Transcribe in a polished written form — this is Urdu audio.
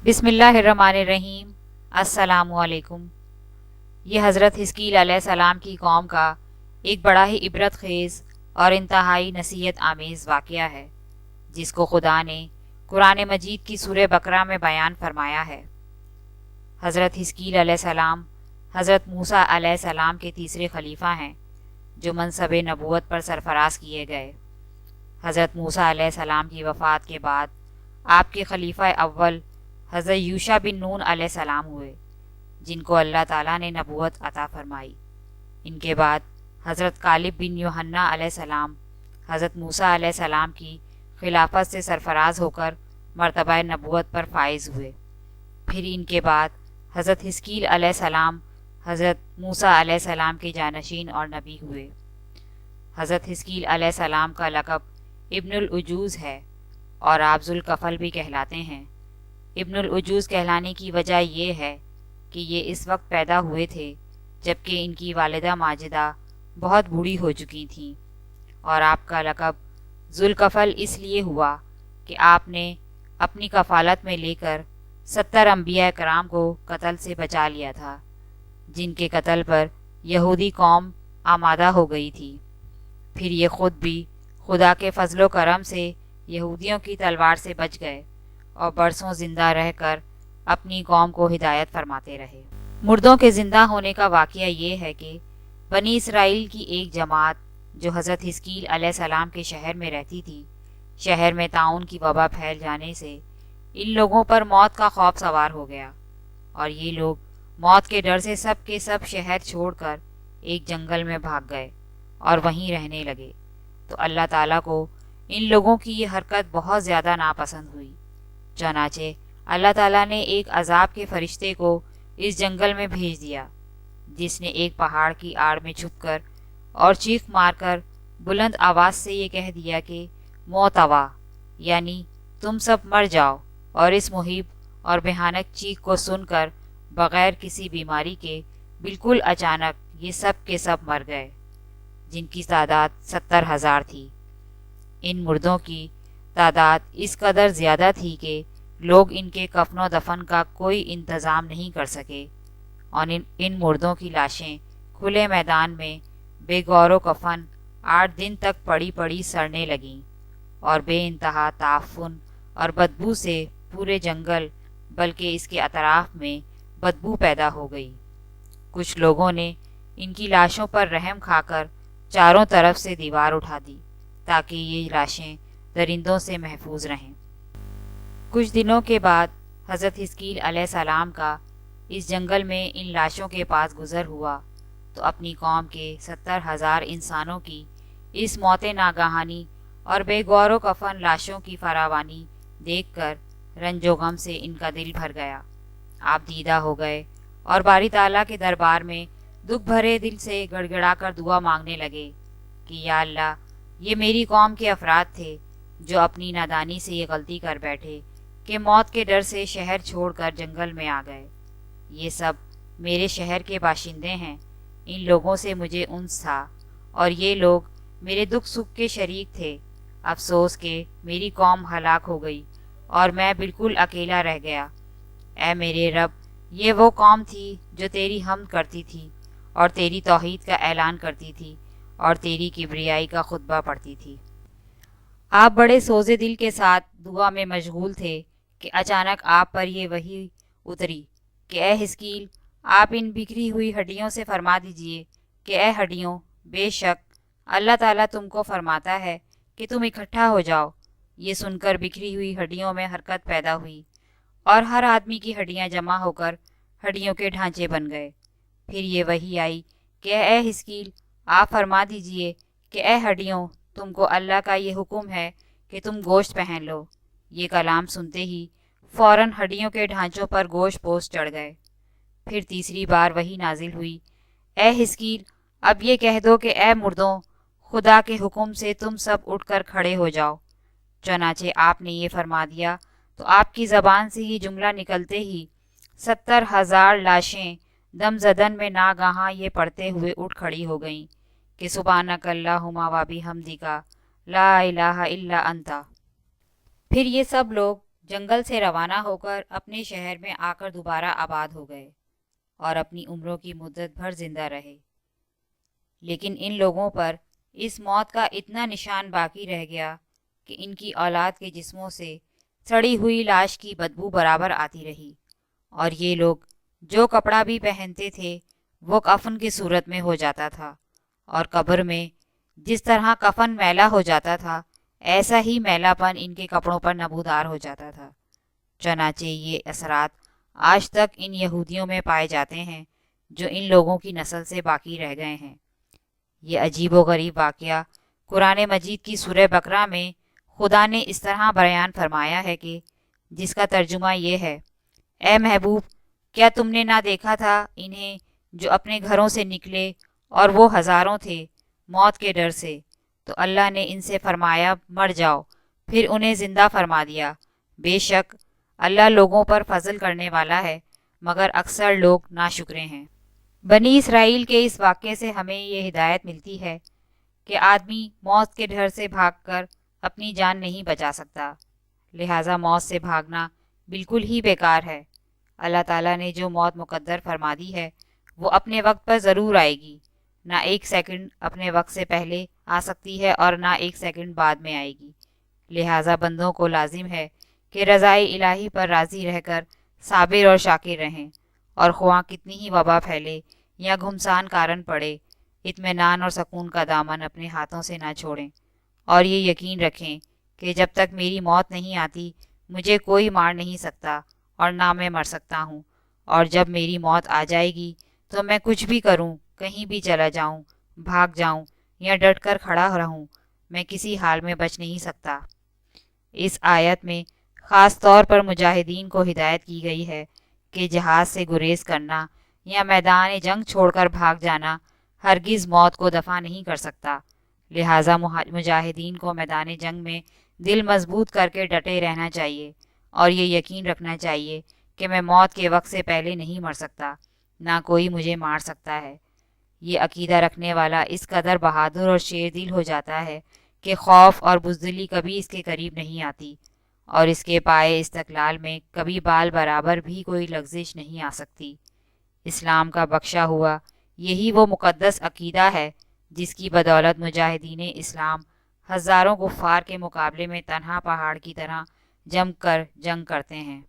بسم اللہ الرحمن الرحیم۔ السلام علیکم۔ یہ حضرت حزقیل علیہ السلام کی قوم کا ایک بڑا ہی عبرت خیز اور انتہائی نصیحت آمیز واقعہ ہے، جس کو خدا نے قرآن مجید کی سورہ بقرہ میں بیان فرمایا ہے۔ حضرت حزقیل علیہ السلام حضرت موسیٰ علیہ السلام کے تیسرے خلیفہ ہیں، جو منصب نبوت پر سرفراز کیے گئے۔ حضرت موسیٰ علیہ السلام کی وفات کے بعد آپ کے خلیفہ اول حضرت یوشع بن نون علیہ السلام ہوئے، جن کو اللہ تعالیٰ نے نبوت عطا فرمائی۔ ان کے بعد حضرت کالب بن یوحنا علیہ السلام حضرت موسیٰ علیہ السلام کی خلافت سے سرفراز ہو کر مرتبہ نبوت پر فائز ہوئے۔ پھر ان کے بعد حضرت حزقیل علیہ السلام حضرت موسیٰ علیہ السلام کے جانشین اور نبی ہوئے۔ حضرت حزقیل علیہ السلام کا لقب ابن العجوز ہے اور آپ ذوالکفل بھی کہلاتے ہیں۔ ابن العجوز کہلانے کی وجہ یہ ہے کہ یہ اس وقت پیدا ہوئے تھے جبکہ ان کی والدہ ماجدہ بہت بوڑھی ہو چکی تھیں، اور آپ کا لقب ذوالکفل اس لیے ہوا کہ آپ نے اپنی کفالت میں لے کر 70 انبیاء کرام کو قتل سے بچا لیا تھا، جن کے قتل پر یہودی قوم آمادہ ہو گئی تھی۔ پھر یہ خود بھی خدا کے فضل و کرم سے یہودیوں کی تلوار سے بچ گئے اور برسوں زندہ رہ کر اپنی قوم کو ہدایت فرماتے رہے۔ مردوں کے زندہ ہونے کا واقعہ یہ ہے کہ بنی اسرائیل کی ایک جماعت جو حضرت حزقیل علیہ السلام کے شہر میں رہتی تھی، شہر میں طاعون کی وبا پھیل جانے سے ان لوگوں پر موت کا خوف سوار ہو گیا، اور یہ لوگ موت کے ڈر سے سب کے سب شہر چھوڑ کر ایک جنگل میں بھاگ گئے اور وہیں رہنے لگے۔ تو اللہ تعالیٰ کو ان لوگوں کی یہ حرکت بہت زیادہ ناپسند ہوئی، چنانچہ اللہ تعالیٰ نے ایک عذاب کے فرشتے کو اس جنگل میں بھیج دیا، جس نے ایک پہاڑ کی آڑ میں چھپ کر اور چیخ مار کر بلند آواز سے یہ کہہ دیا کہ موت آوا، یعنی تم سب مر جاؤ۔ اور اس محیب اور بھیانک چیخ کو سن کر بغیر کسی بیماری کے بالکل اچانک یہ سب کے سب مر گئے، جن کی تعداد 70,000 تھی۔ ان مردوں کی تعداد اس قدر زیادہ تھی کہ لوگ ان کے کفن و دفن کا کوئی انتظام نہیں کر سکے، اور ان مردوں کی لاشیں کھلے میدان میں بے غور و کفن 8 دن تک پڑی پڑی سڑنے لگیں، اور بے انتہا تعفن اور بدبو سے پورے جنگل بلکہ اس کے اطراف میں بدبو پیدا ہو گئی۔ کچھ لوگوں نے ان کی لاشوں پر رحم کھا کر چاروں طرف سے دیوار اٹھا دی تاکہ یہ لاشیں درندوں سے محفوظ رہیں۔ کچھ دنوں کے بعد حضرت حزقیل علیہ السلام کا اس جنگل میں ان لاشوں کے پاس گزر ہوا تو اپنی قوم کے 70,000 انسانوں کی اس موت ناگہانی اور بے غور و کفن لاشوں کی فراوانی دیکھ کر رنج و غم سے ان کا دل بھر گیا۔ آپ دیدہ ہو گئے اور باری تعالیٰ کے دربار میں دکھ بھرے دل سے گڑ گڑا کر دعا مانگنے لگے کہ یا اللہ، یہ میری قوم کے افراد تھے جو اپنی نادانی سے یہ غلطی کر بیٹھے کہ موت کے ڈر سے شہر چھوڑ کر جنگل میں آ گئے۔ یہ سب میرے شہر کے باشندے ہیں، ان لوگوں سے مجھے انس تھا اور یہ لوگ میرے دکھ سکھ کے شریک تھے۔ افسوس کہ میری قوم ہلاک ہو گئی اور میں بالکل اکیلا رہ گیا۔ اے میرے رب، یہ وہ قوم تھی جو تیری حمد کرتی تھی اور تیری توحید کا اعلان کرتی تھی اور تیری کبریائی کا خطبہ پڑھتی تھی۔ آپ بڑے سوزے دل کے ساتھ دعا میں مشغول تھے کہ اچانک آپ پر یہ وحی اتری کہ اے حزقیل، آپ ان بکھری ہوئی ہڈیوں سے فرما دیجئے کہ اے ہڈیوں، بے شک اللہ تعالیٰ تم کو فرماتا ہے کہ تم اکٹھا ہو جاؤ۔ یہ سن کر بکھری ہوئی ہڈیوں میں حرکت پیدا ہوئی اور ہر آدمی کی ہڈیاں جمع ہو کر ہڈیوں کے ڈھانچے بن گئے۔ پھر یہ وحی آئی کہ اے حزقیل، آپ فرما دیجئے کہ اے ہڈیوں، تم کو اللہ کا یہ حکم ہے کہ تم گوشت پہن لو۔ یہ کلام سنتے ہی فوراً ہڈیوں کے ڈھانچوں پر گوشت پوش چڑھ گئے۔ پھر تیسری بار وحی نازل ہوئی، اے حزقیل، اب یہ کہہ دو کہ اے مردوں، خدا کے حکم سے تم سب اٹھ کر کھڑے ہو جاؤ۔ چنانچہ آپ نے یہ فرما دیا تو آپ کی زبان سے یہ جملہ نکلتے ہی 70,000 لاشیں دم زدن میں ناگہاں یہ پڑھتے ہوئے اٹھ کھڑی ہو گئیں کہ سبحانک اللہم و بحمدک لا الہ الا انت۔ پھر یہ سب لوگ جنگل سے روانہ ہو کر اپنے شہر میں آ کر دوبارہ آباد ہو گئے اور اپنی عمروں کی مدت بھر زندہ رہے، لیکن ان لوگوں پر اس موت کا اتنا نشان باقی رہ گیا کہ ان کی اولاد کے جسموں سے سڑی ہوئی لاش کی بدبو برابر آتی رہی، اور یہ لوگ جو کپڑا بھی پہنتے تھے وہ کفن کی صورت میں ہو جاتا تھا، اور قبر میں جس طرح کفن میلا ہو جاتا تھا ایسا ہی میلا پن ان کے کپڑوں پر نمودار ہو جاتا تھا۔ چنانچہ یہ اثرات آج تک ان یہودیوں میں پائے جاتے ہیں جو ان لوگوں کی نسل سے باقی رہ گئے ہیں۔ یہ عجیب و غریب واقعہ قرآن مجید کی سورہ بقرہ میں خدا نے اس طرح بیان فرمایا ہے کہ جس کا ترجمہ یہ ہے: اے محبوب، کیا تم نے نہ دیکھا تھا انہیں جو اپنے گھروں سے نکلے اور وہ ہزاروں تھے موت کے ڈر سے، تو اللہ نے ان سے فرمایا مر جاؤ، پھر انہیں زندہ فرما دیا۔ بے شک اللہ لوگوں پر فضل کرنے والا ہے، مگر اکثر لوگ ناشکرے ہیں۔ بنی اسرائیل کے اس واقعے سے ہمیں یہ ہدایت ملتی ہے کہ آدمی موت کے ڈر سے بھاگ کر اپنی جان نہیں بچا سکتا، لہٰذا موت سے بھاگنا بالکل ہی بیکار ہے۔ اللہ تعالیٰ نے جو موت مقدر فرما دی ہے وہ اپنے وقت پر ضرور آئے گی، نہ ایک سیکنڈ اپنے وقت سے پہلے آ سکتی ہے اور نہ ایک سیکنڈ بعد میں آئے گی۔ لہٰذا بندوں کو لازم ہے کہ رضائے الہی پر راضی رہ کر صابر اور شاکر رہیں، اور خواہ کتنی ہی وبا پھیلے یا گھمسان کارن پڑے، اطمینان اور سکون کا دامن اپنے ہاتھوں سے نہ چھوڑیں، اور یہ یقین رکھیں کہ جب تک میری موت نہیں آتی مجھے کوئی مار نہیں سکتا اور نہ میں مر سکتا ہوں، اور جب میری موت آ جائے گی تو میں کچھ بھی کروں، کہیں بھی چلا جاؤں، بھاگ جاؤں یا ڈٹ کر کھڑا رہوں، میں کسی حال میں بچ نہیں سکتا۔ اس آیت میں خاص طور پر مجاہدین کو ہدایت کی گئی ہے کہ جہاد سے گریز کرنا یا میدان جنگ چھوڑ کر بھاگ جانا ہرگز موت کو دفع نہیں کر سکتا، لہٰذا مجاہدین کو میدان جنگ میں دل مضبوط کر کے ڈٹے رہنا چاہیے اور یہ یقین رکھنا چاہیے کہ میں موت کے وقت سے پہلے نہیں مر سکتا، نہ کوئی مجھے مار سکتا ہے۔ یہ عقیدہ رکھنے والا اس قدر بہادر اور شیر دل ہو جاتا ہے کہ خوف اور بزدلی کبھی اس کے قریب نہیں آتی، اور اس کے پائے استقلال میں کبھی بال برابر بھی کوئی لغزش نہیں آ سکتی۔ اسلام کا بخشا ہوا یہی وہ مقدس عقیدہ ہے جس کی بدولت مجاہدین اسلام ہزاروں کفار کے مقابلے میں تنہا پہاڑ کی طرح جم کر جنگ کرتے ہیں۔